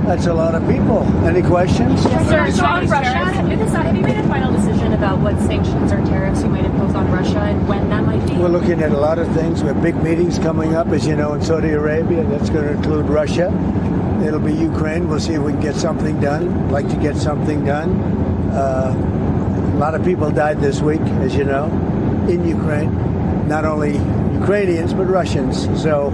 That's a lot of people. Any questions? Yes, sir. So on Russia, have you made a final decision about what sanctions or tariffs you might impose on Russia and when that might be? We're looking at a lot of things. We have big meetings coming up, as you know, in Saudi Arabia. That's going to include Russia. It'll be Ukraine. We'll see if we can get something done. Like to get something done. A lot of people died this week, as you know, in Ukraine. Not only Ukrainians, but Russians. So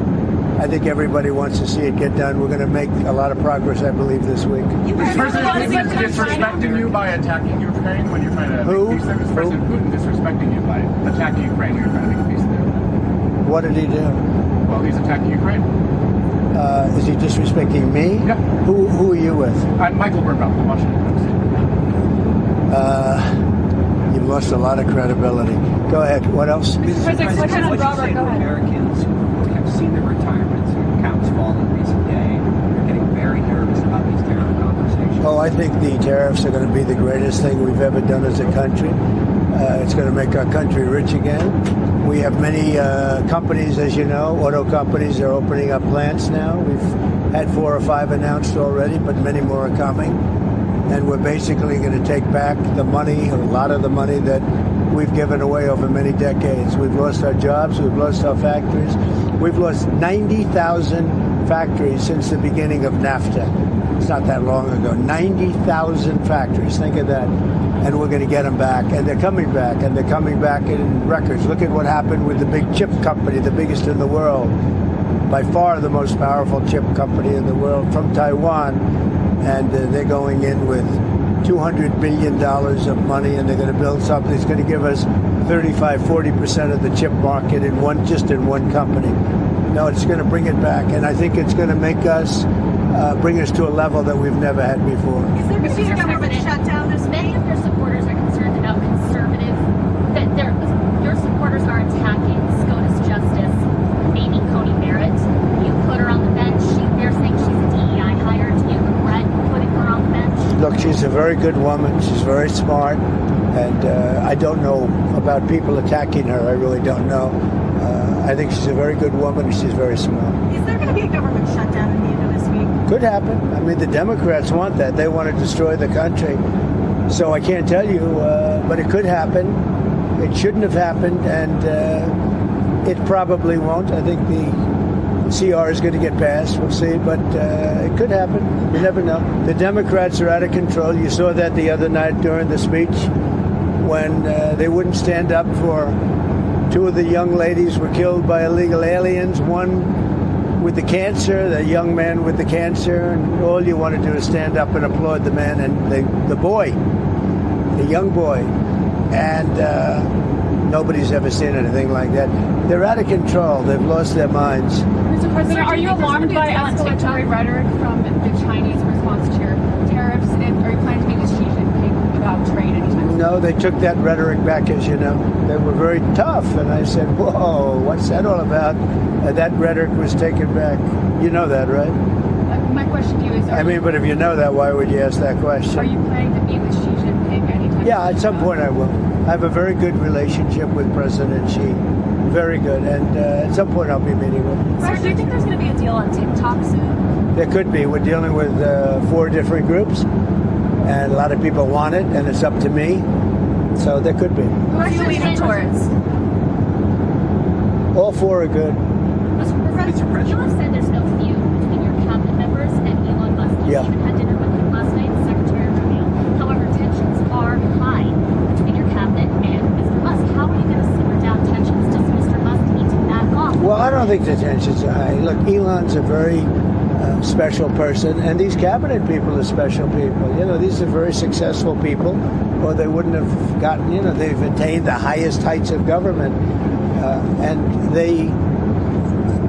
I think everybody wants to see it get done. We're going to make a lot of progress, I believe, this week. Is President Putin disrespecting you by attacking Ukraine when you're trying to make peace there? Is President Putin disrespecting you by attacking Ukraine when you're trying to make peace there? What did he do? Well, he's attacking Ukraine. Is he disrespecting me? Yeah. Who are you with? I'm Michael Burnbaum from Washington Post. You've lost a lot of credibility. Go ahead. What else? President, Robert, go ahead. Americans who have seen their retirement accounts fall in recent days are getting very nervous about these tariff conversations. Oh, I think the tariffs are going to be the greatest thing we've ever done as a country. It's going to make our country rich again. We have many companies, as you know, auto companies are opening up plants now. We've had 4 or 5 announced already, but many more are coming. And we're basically going to take back the money, or a lot of the money that we've given away over many decades. We've lost our jobs. We've lost our factories. We've lost 90,000 factories since the beginning of NAFTA. It's not that long ago. 90,000 factories. Think of that. And we're going to get them back. And they're coming back. And they're coming back in records. Look at what happened with the big chip company, the biggest in the world. By far the most powerful chip company in the world, from Taiwan. And they're going in with $200 billion of money, and they're going to build something that's going to give us 35-40% of the chip market in one company. No, it's going to bring it back, and I think it's going to make us bring us to a level that we've never had before. Is there going to be a government shutdown? As many of your supporters are concerned about your supporters are attacking SCOTUS Justice Amy Coney Barrett. You put her on the bench. They're saying she's a DEI hire. Do you regret putting her on the bench? Look, she's a very good woman. She's very smart. And I don't know about people attacking her. I really don't know. I think she's a very good woman and she's very smart. Is there going to be a government shutdown at the end of this week? Could happen. I mean, the Democrats want that. They want to destroy the country. So I can't tell you, but it could happen. It shouldn't have happened, and it probably won't. I think the CR is going to get passed. We'll see, but it could happen. You never know. The Democrats are out of control. You saw that the other night during the speech when they wouldn't stand up for 2 of the young ladies were killed by illegal aliens. One with the cancer, the young man with the cancer, and all you want to do is stand up and applaud the man and the boy, the young boy. And nobody's ever seen anything like that. They're out of control. They've lost their minds. Mr. President, are you alarmed by escalatory rhetoric from the Chinese response to your tariffs? And are you planning to meet with Xi Jinping about trade anytime soon? No, they took that rhetoric back, as you know. They were very tough. And I said, whoa, what's that all about? That rhetoric was taken back. You know that, right? My question to you is... but if you know that, why would you ask that question? Are you planning to meet with Xi Jinping anytime soon? Yeah, at some point I will. I have a very good relationship with President Xi. Very good. And at some point I'll be meeting with him. Sir, do you think there's going to be a deal on TikTok soon? There could be. We're dealing with 4 different groups. And a lot of people want it, and it's up to me. So there could be. Who are you leaning towards? All 4 are good. Mr. President, you have said there's no feud between your cabinet members and Elon Musk. You even had dinner with him last night, Secretary Rubio. However, tensions are high between your cabinet and Mr. Musk. How are you going to simmer down tensions? Does Mr. Musk need to back off? Well, I don't think the tensions are high. Look, Elon's a very special person, and these cabinet people are special people. You know, these are very successful people, or they wouldn't have gotten, they've attained the highest heights of government. And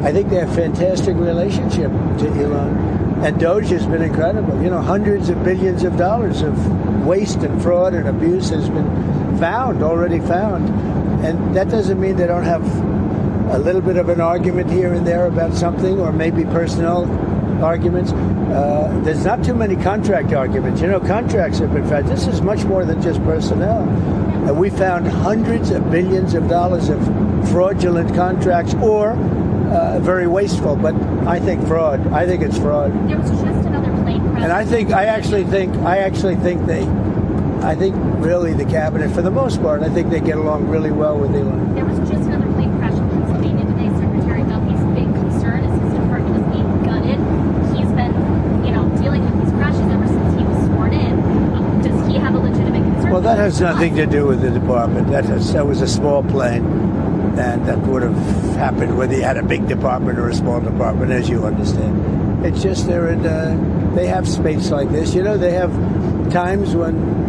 I think they have a fantastic relationship to Elon. And Doge has been incredible. Hundreds of billions of dollars of waste and fraud and abuse has been already found. And that doesn't mean they don't have a little bit of an argument here and there about something, or maybe personal arguments. There's not too many contract arguments. Contracts have been found. This is much more than just personnel. And we found hundreds of billions of dollars of fraudulent contracts, or very wasteful, but I think fraud. I think it's fraud. There was just another plane And I think really the cabinet, for the most part, I think they get along really well with Elon. There was just another plane crash in Pennsylvania today. Secretary Duffy's big concern is his department is being gutted. He's been, dealing with these crashes ever since he was sworn in. Does he have a legitimate concern? Well, that has nothing to do with the department. That was a small plane, and that would have happened whether you had a big department or a small department, as you understand. It's just they have space like this. They have times when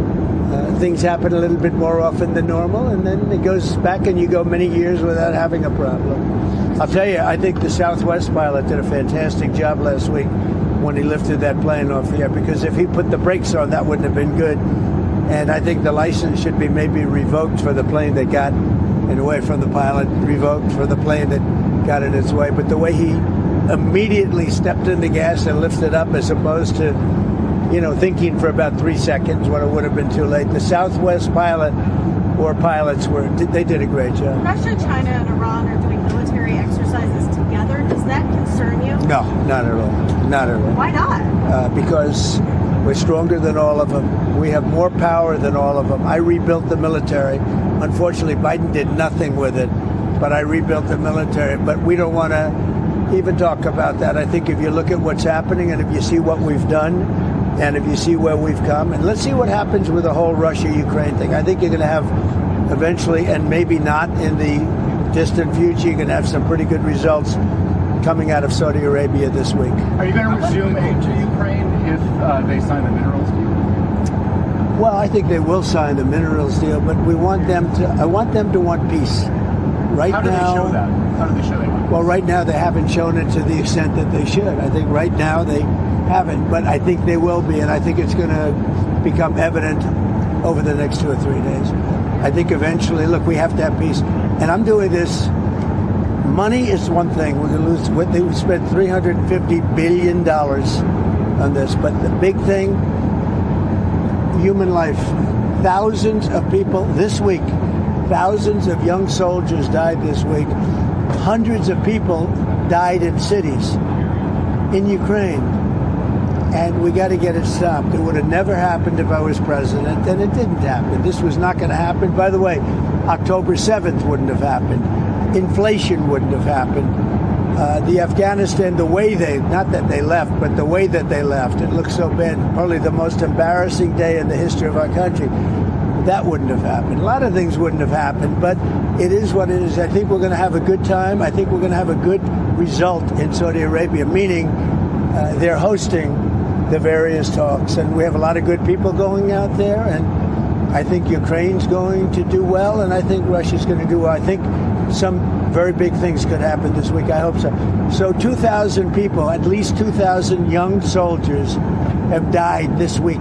things happen a little bit more often than normal, and then it goes back and you go many years without having a problem. I'll tell you, I think the Southwest pilot did a fantastic job last week when he lifted that plane off the air, because if he put the brakes on, that wouldn't have been good. And I think the license should be maybe revoked for the plane that got in the way from the pilot, revoked for the plane that got in its way. But the way he immediately stepped in the gas and lifted up, as opposed to thinking for about 3 seconds when it would have been too late. The Southwest pilots they did a great job. Russia, China, and Iran are doing military exercises together. Does that concern you? No, not at all. Not at all. Why not? Because we're stronger than all of them. We have more power than all of them. I rebuilt the military. Unfortunately, Biden did nothing with it, but I rebuilt the military. But we don't want to even talk about that. I think if you look at what's happening and if you see what we've done, and if you see where we've come, and let's see what happens with the whole Russia-Ukraine thing. I think you're going to have eventually, and maybe not in the distant future, you're going to have some pretty good results coming out of Saudi Arabia this week. Are you going to resume aid to Ukraine if they sign the minerals deal? Well, I think they will sign the minerals deal, but I want them to want peace. Right How do now, they show that? How do they show they want peace? Well, right now they haven't shown it to the extent that they should. I think right now they haven't, but I think they will be, and I think it's going to become evident over the next 2 or 3 days. I think eventually, look, we have to have peace, and I'm doing this. Money is one thing. We're going to lose. They spent $350 billion on this, but the big thing, human life. Thousands of people this week. Thousands of young soldiers died this week. Hundreds of people died in cities in Ukraine. And we got to get it stopped. It would have never happened if I was president, and it didn't happen. This was not going to happen. By the way, October 7th wouldn't have happened. Inflation wouldn't have happened. The Afghanistan, the way not that they left, but the way that they left, it looked so bad. Probably the most embarrassing day in the history of our country. That wouldn't have happened. A lot of things wouldn't have happened, but it is what it is. I think we're going to have a good time. I think we're going to have a good result in Saudi Arabia, meaning they're hosting the various talks, and we have a lot of good people going out there, and I think Ukraine's going to do well, and I think Russia's going to do well. I think some very big things could happen this week. I hope so. So 2,000 people, at least 2,000 young soldiers have died this week.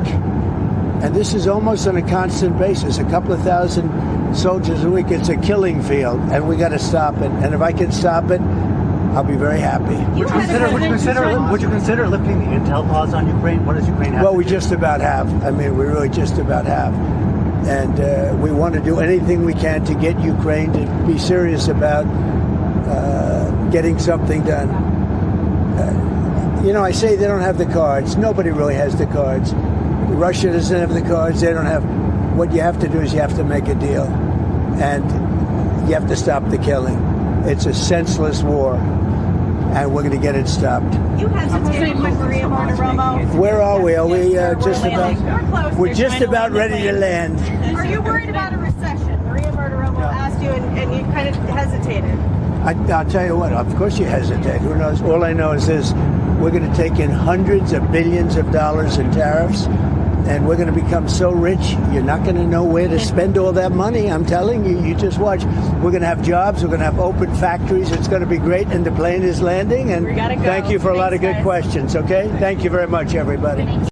And this is almost on a constant basis, a couple of thousand soldiers a week. It's a killing field, and we got to stop it. And if I can stop it, I'll be very happy. Would you consider lifting the intel pause on Ukraine? What does Ukraine have? Well, we just about have. I mean, we really just about have. And we want to do anything we can to get Ukraine to be serious about getting something done. I say they don't have the cards. Nobody really has the cards. Russia doesn't have the cards. They don't have. What you have to do is you have to make a deal. And you have to stop the killing. It's a senseless war. And we're going to get it stopped. You hesitated with Maria Bartiromo. Where are we? Are we just about? We're just about ready to land. Are you worried about a recession? Maria Bartiromo asked you, and you kind of hesitated. I'll tell you what. Of course you hesitate. Who knows? All I know is this: we're going to take in hundreds of billions of dollars in tariffs, and we're going to become so rich, you're not going to know where to spend all that money. I'm telling you, you just watch. We're going to have jobs. We're going to have open factories. It's going to be great, and the plane is landing. And We gotta go. Thank you for a lot of good Thanks, guys. questions, okay? Thank you very much, everybody.